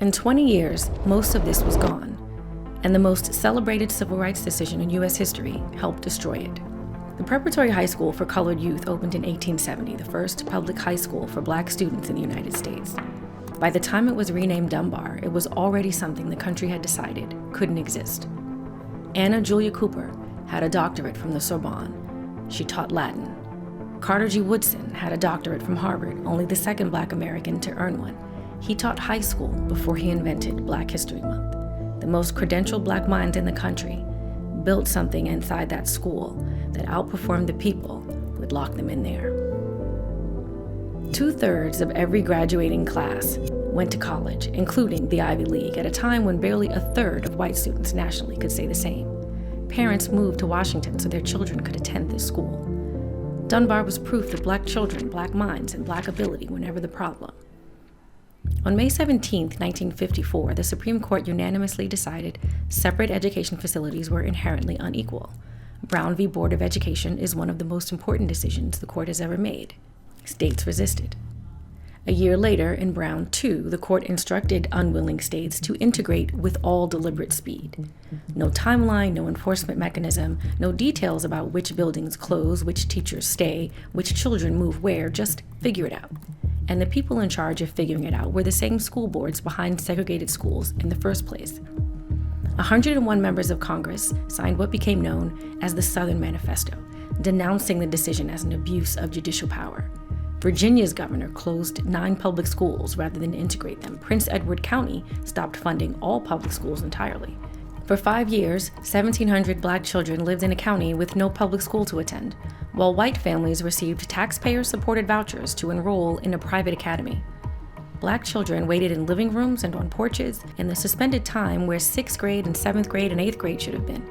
In 20 years, most of this was gone, and the most celebrated civil rights decision in U.S. history helped destroy it. The Preparatory High School for Colored Youth opened in 1870, the first public high school for Black students in the United States. By the time it was renamed Dunbar, it was already something the country had decided couldn't exist. Anna Julia Cooper had a doctorate from the Sorbonne. She taught Latin. Carter G. Woodson had a doctorate from Harvard, only the second Black American to earn one. He taught high school before he invented Black History Month. The most credentialed Black minds in the country built something inside that school that outperformed the people who had locked them in there. 2/3 of every graduating class went to college, including the Ivy League, at a time when barely a third of white students nationally could say the same. Parents moved to Washington so their children could attend this school. Dunbar was proof that Black children, Black minds, and Black ability were never the problem. On May 17, 1954, the Supreme Court unanimously decided separate education facilities were inherently unequal. Brown v. Board of Education is one of the most important decisions the court has ever made. States resisted. A year later, in Brown 2, the court instructed unwilling states to integrate with all deliberate speed. No timeline, no enforcement mechanism, no details about which buildings close, which teachers stay, which children move where, just figure it out. And the people in charge of figuring it out were the same school boards behind segregated schools in the first place. 101 members of Congress signed what became known as the Southern Manifesto, denouncing the decision as an abuse of judicial power. Virginia's governor closed 9 public schools rather than integrate them. Prince Edward County stopped funding all public schools entirely. For 5 years, 1,700 Black children lived in a county with no public school to attend, while white families received taxpayer-supported vouchers to enroll in a private academy. Black children waited in living rooms and on porches in the suspended time where 6th grade and 7th grade and 8th grade should have been.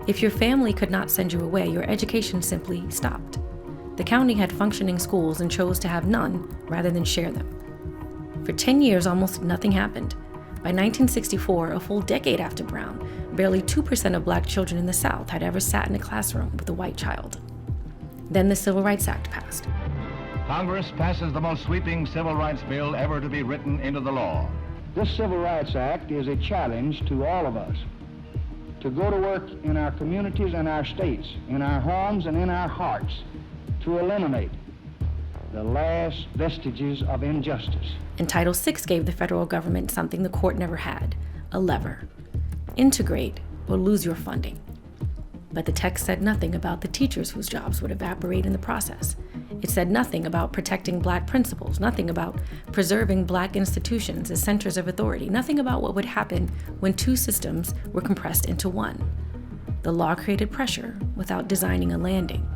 If your family could not send you away, your education simply stopped. The county had functioning schools and chose to have none rather than share them. For 10 years, almost nothing happened. By 1964, a full decade after Brown, barely 2% of Black children in the South had ever sat in a classroom with a white child. Then the Civil Rights Act passed. Congress passes the most sweeping civil rights bill ever to be written into the law. This Civil Rights Act is a challenge to all of us to go to work in our communities and our states, in our homes and in our hearts, to eliminate the last vestiges of injustice. And Title VI gave the federal government something the court never had, a lever. Integrate or lose your funding. But the text said nothing about the teachers whose jobs would evaporate in the process. It said nothing about protecting Black principals, nothing about preserving Black institutions as centers of authority, nothing about what would happen when 2 systems were compressed into one. The law created pressure without designing a landing.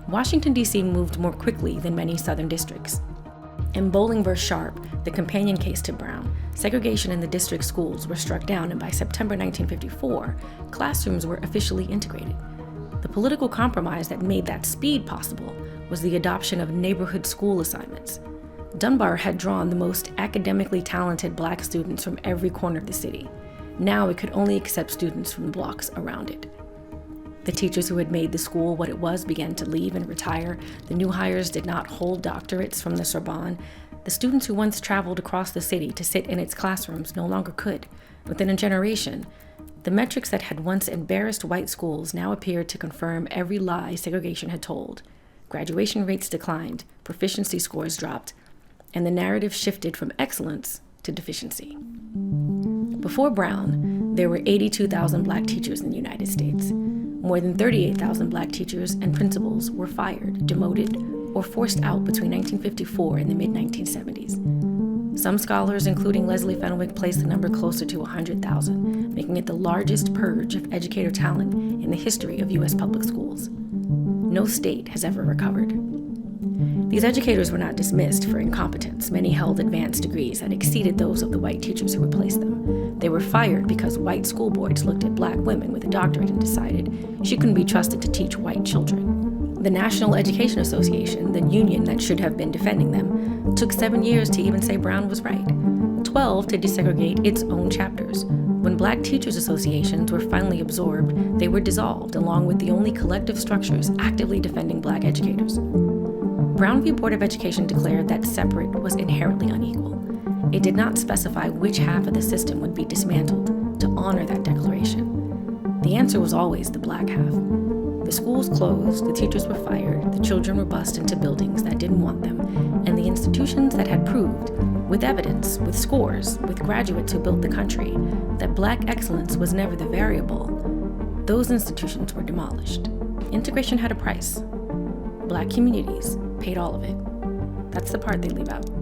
Washington, D.C. moved more quickly than many Southern districts. In Bowling v. Sharp, the companion case to Brown, segregation in the district schools were struck down, and by September 1954, classrooms were officially integrated. The political compromise that made that speed possible was the adoption of neighborhood school assignments. Dunbar had drawn the most academically talented Black students from every corner of the city. Now it could only accept students from the blocks around it. The teachers who had made the school what it was began to leave and retire. The new hires did not hold doctorates from the Sorbonne. The students who once traveled across the city to sit in its classrooms no longer could. Within a generation, the metrics that had once embarrassed white schools now appeared to confirm every lie segregation had told. Graduation rates declined, proficiency scores dropped, and the narrative shifted from excellence to deficiency. Before Brown, there were 82,000 Black teachers in the United States. More than 38,000 Black teachers and principals were fired, demoted, or forced out between 1954 and the mid-1970s. Some scholars, including Leslie Fenwick, placed the number closer to 100,000, making it the largest purge of educator talent in the history of U.S. public schools. No state has ever recovered. These educators were not dismissed for incompetence. Many held advanced degrees that exceeded those of the white teachers who replaced them. They were fired because white school boards looked at Black women with a doctorate and decided she couldn't be trusted to teach white children. The National Education Association, the union that should have been defending them, took 7 years to even say Brown was right, 12 to desegregate its own chapters. When Black teachers' associations were finally absorbed, they were dissolved, along with the only collective structures actively defending Black educators. Brown v. Board of Education declared that separate was inherently unequal. It did not specify which half of the system would be dismantled to honor that declaration. The answer was always the black half. The schools closed, the teachers were fired, the children were bussed into buildings that didn't want them, and the institutions that had proved, with evidence, with scores, with graduates who built the country, that black excellence was never the variable, those institutions were demolished. Integration had a price. Black communities paid all of it. That's the part they leave out.